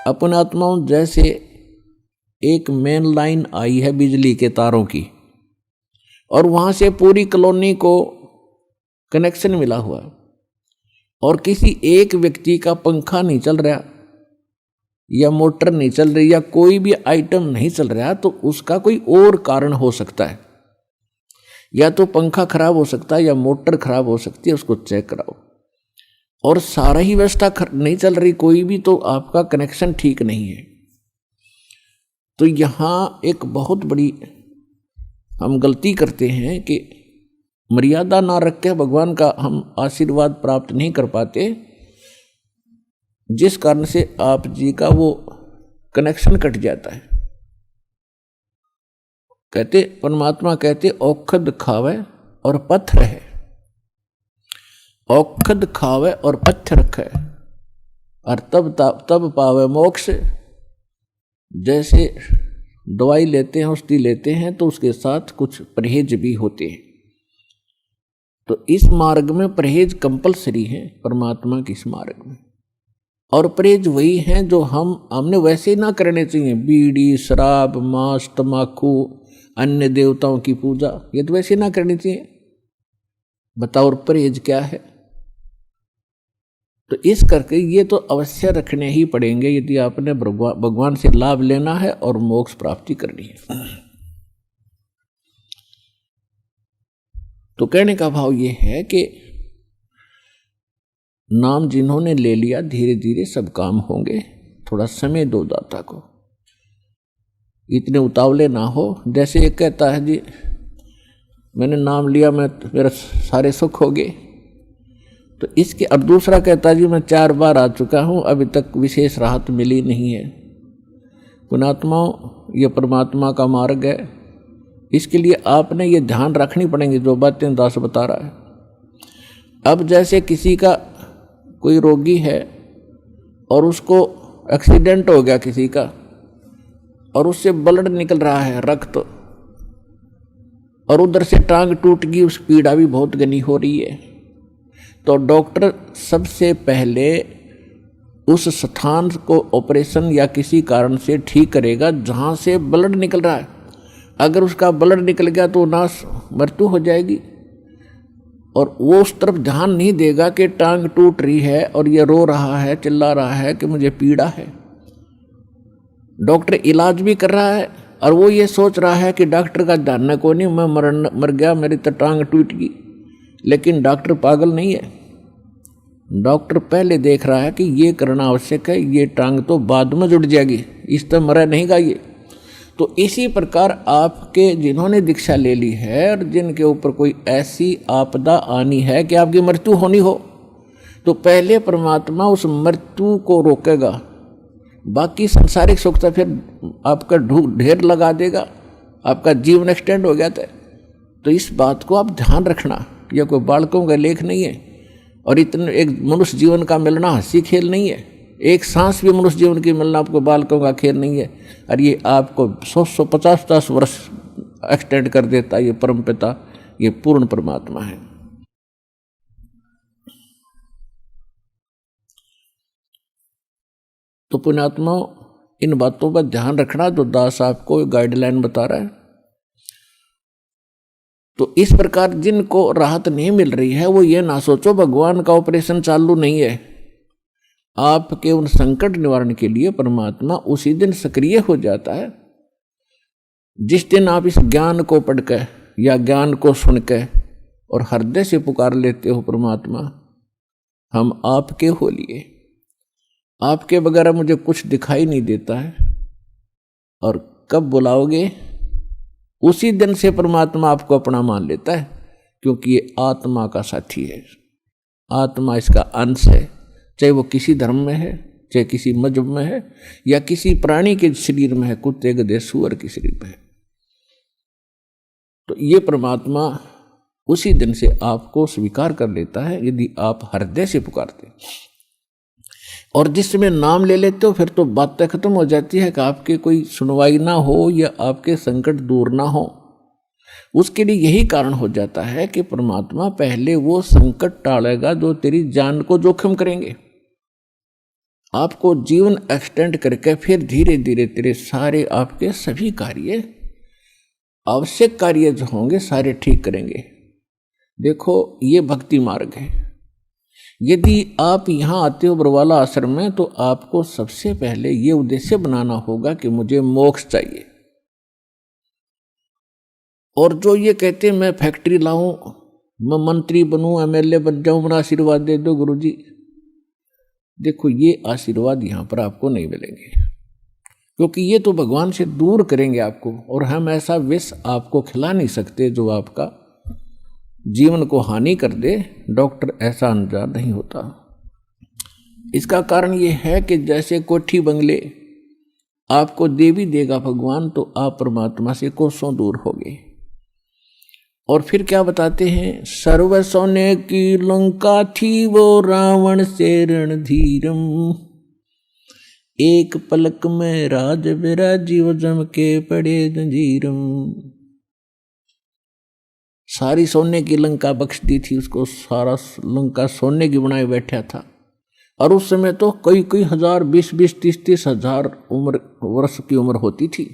अपन आत्माओं जैसे एक मेन लाइन आई है बिजली के तारों की, और वहां से पूरी कॉलोनी को कनेक्शन मिला हुआ है, और किसी एक व्यक्ति का पंखा नहीं चल रहा या मोटर नहीं चल रही या कोई भी आइटम नहीं चल रहा, तो उसका कोई और कारण हो सकता है। या तो पंखा खराब हो सकता है या मोटर खराब हो सकती है, उसको चेक कराओ। और सारा ही व्यवस्था नहीं चल रही कोई भी, तो आपका कनेक्शन ठीक नहीं है। तो यहाँ एक बहुत बड़ी हम गलती करते हैं कि मर्यादा ना रख के भगवान का हम आशीर्वाद प्राप्त नहीं कर पाते, जिस कारण से आप जी का वो कनेक्शन कट जाता है। कहते परमात्मा कहते औखद खावे और पत्थर है, औखद खावे और पत्थर रखे और तब पावे मोक्ष। जैसे दवाई लेते हैं, औषधि लेते हैं, तो उसके साथ कुछ परहेज भी होते हैं। तो इस मार्ग में परहेज कंपलसरी है परमात्मा के इस मार्ग में। और परहेज वही हैं जो हमने वैसे ही ना करने चाहिए। बीड़ी, शराब, मांस, तम्बाकू, अन्य देवताओं की पूजा, ये तो वैसे ना करनी चाहिए। बताओ और परहेज क्या है? तो इस करके ये तो अवश्य रखने ही पड़ेंगे यदि आपने भगवान से लाभ लेना है और मोक्ष प्राप्ति करनी है। तो कहने का भाव ये है कि नाम जिन्होंने ले लिया, धीरे धीरे सब काम होंगे। थोड़ा समय दो दाता को, इतने उतावले ना हो। जैसे एक कहता है जी मैंने नाम लिया, मेरा सारे सुख हो गए, तो इसके। और दूसरा कहता है जी मैं 4 बार आ चुका हूँ, अभी तक विशेष राहत मिली नहीं है। पुणात्माओं, ये परमात्मा का मार्ग है, इसके लिए आपने ये ध्यान रखनी पड़ेंगी जो बातें दास बता रहा है। अब जैसे किसी का कोई रोगी है और उसको एक्सीडेंट हो गया किसी का, और उससे ब्लड निकल रहा है, रक्त, और उधर से टांग टूट गई, उस पीड़ा भी बहुत घनी हो रही है। तो डॉक्टर सबसे पहले उस स्थान को ऑपरेशन या किसी कारण से ठीक करेगा जहाँ से ब्लड निकल रहा है। अगर उसका ब्लड निकल गया तो नाश मृत्यु हो जाएगी, और वो उस तरफ ध्यान नहीं देगा कि टांग टूट रही है और ये रो रहा है, चिल्ला रहा है कि मुझे पीड़ा है। डॉक्टर इलाज भी कर रहा है और वो ये सोच रहा है कि डॉक्टर का ध्यान को नहीं, मैं मर गया, मेरी तो टांग टूट गई। लेकिन डॉक्टर पागल नहीं है। डॉक्टर पहले देख रहा है कि ये करना आवश्यक है, ये टांग तो बाद में जुड़ जाएगी, इस तो मरा नहीं गा ये। तो इसी प्रकार आपके जिन्होंने दीक्षा ले ली है और जिनके ऊपर कोई ऐसी आपदा आनी है कि आपकी मृत्यु होनी हो, तो पहले परमात्मा उस मृत्यु को रोकेगा, बाकी संसारिक सुख तो फिर आपका ढेर लगा देगा, आपका जीवन एक्सटेंड हो गया था। तो इस बात को आप ध्यान रखना, यह कोई बालकों का लेख नहीं है, और इतने एक मनुष्य जीवन का मिलना हंसी खेल नहीं है। एक सांस भी मनुष्य जीवन की मिलना आपको बालकों का खेल नहीं है, और ये आपको 100-150 वर्ष एक्सटेंड कर देता है। ये परमपिता, ये पूर्ण परमात्मा है। तो पुण्यात्माओं, इन बातों पर ध्यान रखना जो दास आपको गाइडलाइन बता रहा है। तो इस प्रकार जिनको राहत नहीं मिल रही है वो ये ना सोचो भगवान का ऑपरेशन चालू नहीं है। आपके उन संकट निवारण के लिए परमात्मा उसी दिन सक्रिय हो जाता है जिस दिन आप इस ज्ञान को पढ़कर या ज्ञान को सुनकर और हृदय से पुकार लेते हो, परमात्मा हम आपके हो लिए, आपके बगैर मुझे कुछ दिखाई नहीं देता है। और कब बुलाओगे उसी दिन से परमात्मा आपको अपना मान लेता है, क्योंकि ये आत्मा का साथी है, आत्मा इसका अंश है। चाहे वो किसी धर्म में है, चाहे किसी मजहब में है, या किसी प्राणी के शरीर में है, कुत्ते गधे सूअर के शरीर में है। तो ये परमात्मा उसी दिन से आपको स्वीकार कर लेता है यदि आप हृदय से पुकारते। और जिस समय नाम ले लेते हो फिर तो बातें खत्म हो जाती है कि आपके कोई सुनवाई ना हो या आपके संकट दूर ना हो। उसके लिए यही कारण हो जाता है कि परमात्मा पहले वो संकट टालेगा जो तेरी जान को जोखिम करेंगे। आपको जीवन एक्सटेंड करके फिर धीरे धीरे तेरे सारे आपके सभी कार्य, आवश्यक कार्य जो होंगे सारे ठीक करेंगे। देखो ये भक्ति मार्ग है। यदि आप यहाँ आते हो बरवाला आश्रम में तो आपको सबसे पहले ये उद्देश्य बनाना होगा कि मुझे मोक्ष चाहिए। और जो ये कहते हैं मैं फैक्ट्री लाऊं, मैं मंत्री बनूं, एमएलए बन जाऊं, मेरा आशीर्वाद दे दो गुरुजी, देखो ये आशीर्वाद यहाँ पर आपको नहीं मिलेंगे, क्योंकि ये तो भगवान से दूर करेंगे आपको। और हम ऐसा विष आपको खिला नहीं सकते जो आपका जीवन को हानि कर दे। डॉक्टर ऐसा अनजान नहीं होता। इसका कारण ये है कि जैसे कोठी बंगले आपको दे भी देगा भगवान, तो आप परमात्मा से कोसों दूर होगे। और फिर क्या बताते हैं, सर्व सोने की लंका थी वो रावण से रणधीरम, एक पलक में राज विराजीव जम के पड़े जंजीरम। सारी सोने की लंका बख्श दी थी उसको, सारा लंका सोने की बनाए बैठा था। और उस समय तो कई कई हजार, 20-20, 30-30 हजार वर्ष की उम्र होती थी।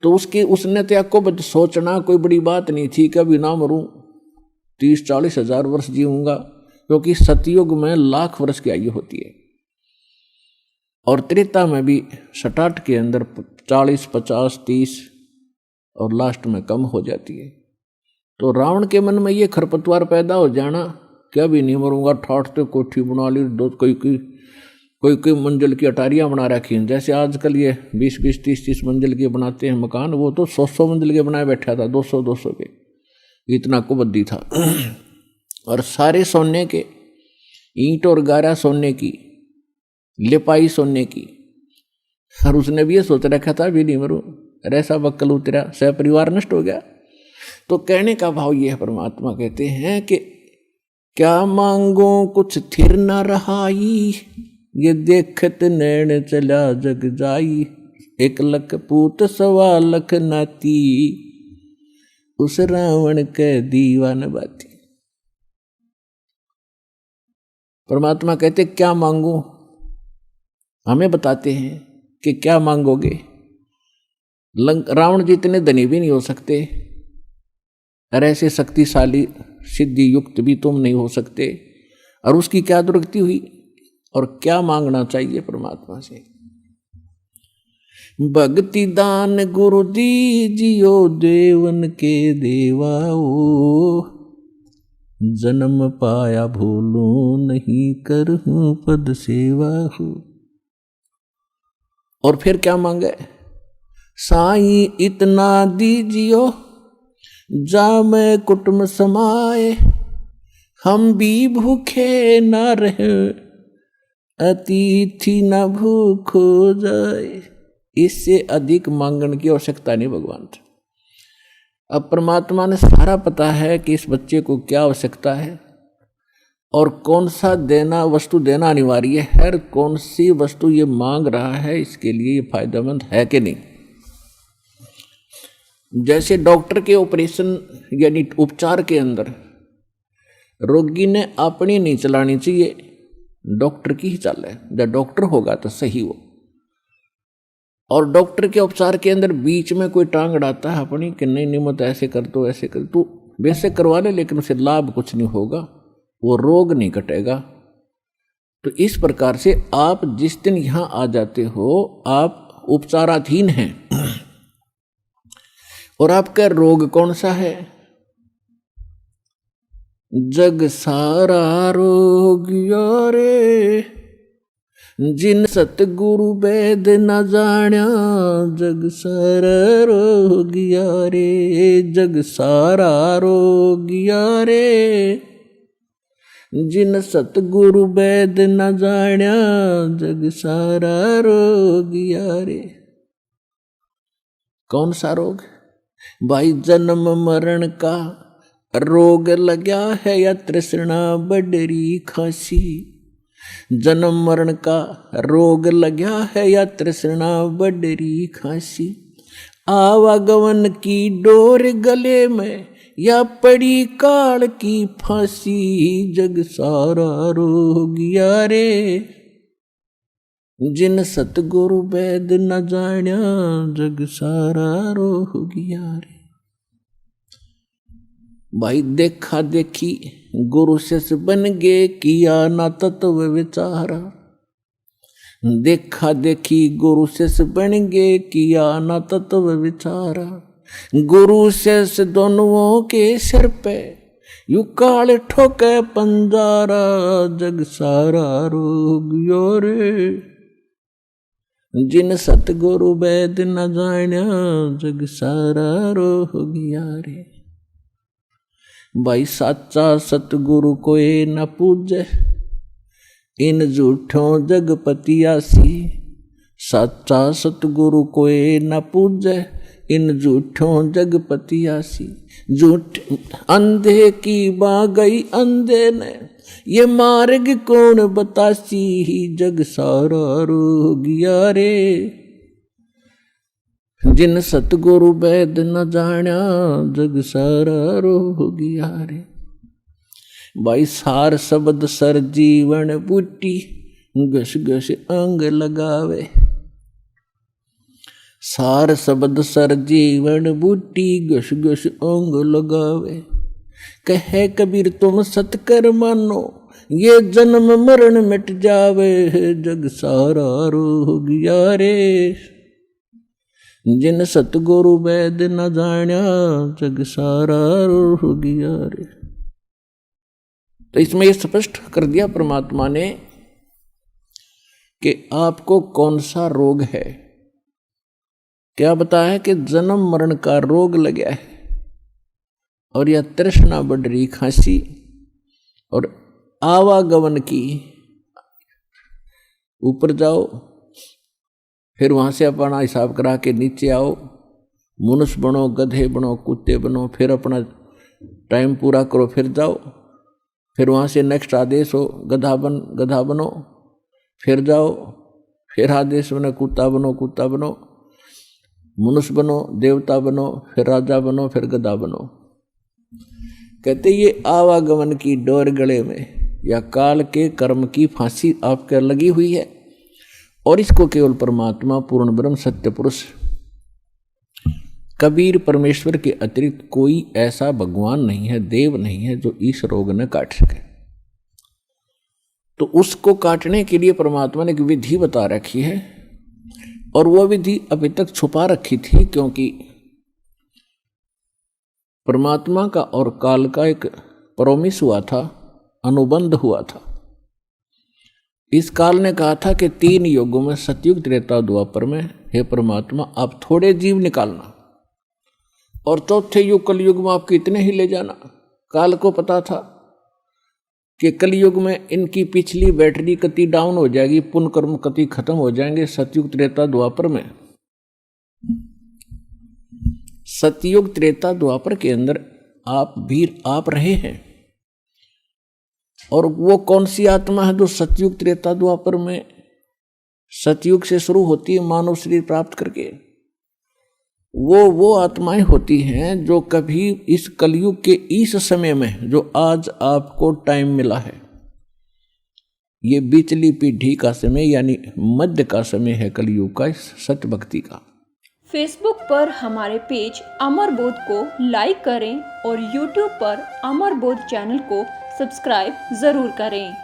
तो उसने तो आपको सोचना कोई बड़ी बात नहीं थी, कभी ना मरूं, 30-40 हजार वर्ष जीऊंगा, क्योंकि सतयुग में 1,00,000 वर्ष की आयु होती है। और त्रेता में भी 67 के अंदर 40, 50, 30 और लास्ट में कम हो जाती है। तो रावण के मन में ये खरपतवार पैदा हो जाना, क्या भी नहीं मरूंगा, ठाठ तो कोठी बना ली, दो कोई मंजिल की अटारियाँ बना रखी हैं। जैसे आजकल ये 20-20, 30-30 मंजिल के बनाते हैं मकान, वो तो 100 मंजिल के बनाए बैठा था, 200 के, इतना कुबद्दी था। और सारे सोने के, ईंट और गारा सोने की, लिपाई सोने की। और उसने भी ये सोच रखा था भी नहीं मरूं, ऐसा बक्कल उतरा, सह परिवार नष्ट हो गया। तो कहने का भाव ये है, परमात्मा कहते हैं कि क्या मांगो कुछ थिर न रहाई, ये देखत नैन चला जग जाई, 1,00,000 पूत 1,15,00,000 नाती, उस रावण के दीवान बाती। परमात्मा कहते क्या मांगो, हमें बताते हैं कि क्या मांगोगे। रावण जितने धनी भी नहीं हो सकते, और ऐसे शक्तिशाली सिद्धि युक्त भी तुम नहीं हो सकते। और उसकी क्या दुर्गति हुई, और क्या मांगना चाहिए परमात्मा से। भक्ति दान गुरु दीजियो देवन के देवाओ, जन्म पाया भूलो नहीं करहूं पद सेवा हो। और फिर क्या मांगे, साईं इतना दीजियो जा मैं कुटुंब समाए, हम भी भूखे न रहे अतिथि न भूख हो जाए। इससे अधिक मांगने की आवश्यकता नहीं भगवान से। अब परमात्मा ने सारा पता है कि इस बच्चे को क्या आवश्यकता है और कौन सा वस्तु देना अनिवार्य है, और कौन सी वस्तु ये मांग रहा है, इसके लिए ये फायदेमंद है कि नहीं। जैसे डॉक्टर के ऑपरेशन यानी उपचार के अंदर रोगी ने अपनी नहीं चलानी चाहिए, डॉक्टर की ही चले। जब डॉक्टर होगा तो सही हो। और डॉक्टर के उपचार के अंदर बीच में कोई टांग अड़ाता है अपनी कि नहीं मत ऐसे कर दो, ऐसे कर दो, वैसे करवा ले, लेकिन उसे लाभ कुछ नहीं होगा, वो रोग नहीं कटेगा। तो इस प्रकार से आप जिस दिन यहां आ जाते हो आप उपचाराधीन हैं। और आपका रोग कौन सा है? जग सारा रोग यारे, जिन सतगुरु वेद न जाण्या, जग सारा रोग यारे, जग सारा रोग यारे, जिन सतगुरु वेद न जाण्या, जग सारा रोग यारे। कौन सा रोग भाई? जन्म मरण का रोग लगा है या तृष्णा बडरी खांसी। जन्म मरण का रोग लगा है या तृष्णा बडरी खांसी। आवागमन की डोर गले में या पड़ी काल की फांसी। जग सारा रोग यारे, जिन सतगुरु वैद न जाण्या जग सारा रोह गया रे। भाई देखा देखी गुरु शिष्य बन गए, किया ना तत्व विचारा। देखा देखी गुरु शिष्य बन गए, किया ना तत्व विचारा। गुरु शिष्य दोनों के सिर पे यू काल ठोके पंजारा, जग सारा रोग गयो रे। जिन सतगुरु वैद न जाण्या जग सारा रोग गया रे। भाई साचा सतगुरु कोई न पूजे, इन झूठों जगपतियासी। साचा सतगुरु कोई न पूजे, इन झूठों जगपतियासी। झूठ अंधे की बा गई अंधे ने, ये मार्ग कौन बतासी। जग सारा रोग गया रे। जिन सतगुरु वैद न जाण्या जग सारा रोग गया रे। भाई सार शब्द सर जीवन बूटी, घस घस अंग लगावे। सार शब्द सर जीवन बूटी, घस घस अंग लगावे। कहे कबीर तुम सतकर मानो, ये जन्म मरण मिट जावे। जग सारा रोग गया रे। जिन सतगुरु वैद न जाण्या जग सारा रोग गया रे। तो इसमें यह स्पष्ट कर दिया परमात्मा ने कि आपको कौन सा रोग है। क्या बताया कि जन्म मरण का रोग लगा है, और यह तृष्णा बढ़ रही, खांसी और आवागमन की। ऊपर जाओ, फिर वहां से अपना हिसाब करा के नीचे आओ। मनुष्य बनो, गधे बनो, कुत्ते बनो, फिर अपना टाइम पूरा करो, फिर जाओ। फिर वहाँ से नेक्स्ट आदेश हो गधा बनो, फिर जाओ। फिर आदेश बने कुत्ता बनो, मनुष्य बनो, देवता बनो, फिर राजा बनो, फिर गधा बनो। कहते ये आवागमन की डोर गले में या काल के कर्म की फांसी आपके लगी हुई है, और इसको केवल परमात्मा पूर्ण ब्रह्म सत्य पुरुष कबीर परमेश्वर के अतिरिक्त कोई ऐसा भगवान नहीं है, देव नहीं है जो इस रोग न काट सके। तो उसको काटने के लिए परमात्मा ने एक विधि बता रखी है, और वह विधि अभी तक छुपा रखी थी, क्योंकि परमात्मा का और काल का एक प्रोमिस हुआ था, अनुबंध हुआ था। इस काल ने कहा था कि 3 युगों में, सतयुग त्रेता द्वापर में, हे परमात्मा आप थोड़े जीव निकालना, और चौथे युग कलयुग में आप कितने ही ले जाना। काल को पता था कि कलयुग में इनकी पिछली बैटरी कति डाउन हो जाएगी, पुण्य कर्म कति खत्म हो जाएंगे। सतयुग त्रेता द्वापर में, सतयुग त्रेता द्वापर के अंदर आप रहे हैं। और वो कौन सी आत्मा है जो सतयुग त्रेता द्वापर में, सतयुग से शुरू होती है मानव शरीर प्राप्त करके? वो आत्माएं होती हैं जो कभी इस कलयुग के इस समय में, जो आज आपको टाइम मिला है, ये बीचली पीढ़ी का समय यानी मध्य का समय है कलयुग का, सत्य भक्ति का। फेसबुक पर हमारे पेज अमर बोध को लाइक करें और यूट्यूब पर अमर बोध चैनल को सब्सक्राइब जरूर करें।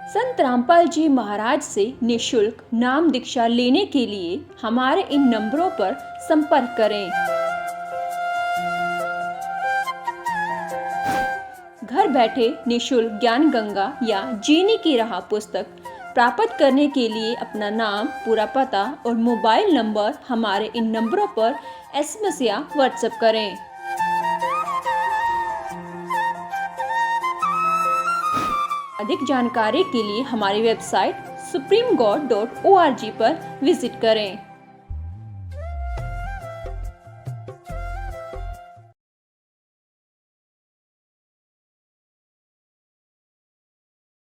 संत रामपाल जी महाराज से निःशुल्क नाम दीक्षा लेने के लिए हमारे इन नंबरों पर संपर्क करें। घर बैठे निःशुल्क ज्ञान गंगा या जीने की राह पुस्तक प्राप्त करने के लिए अपना नाम, पूरा पता और मोबाइल नंबर हमारे इन नंबरों पर SMS या व्हाट्सएप करें। अधिक जानकारी के लिए हमारी वेबसाइट supremegod.org पर विजिट करें।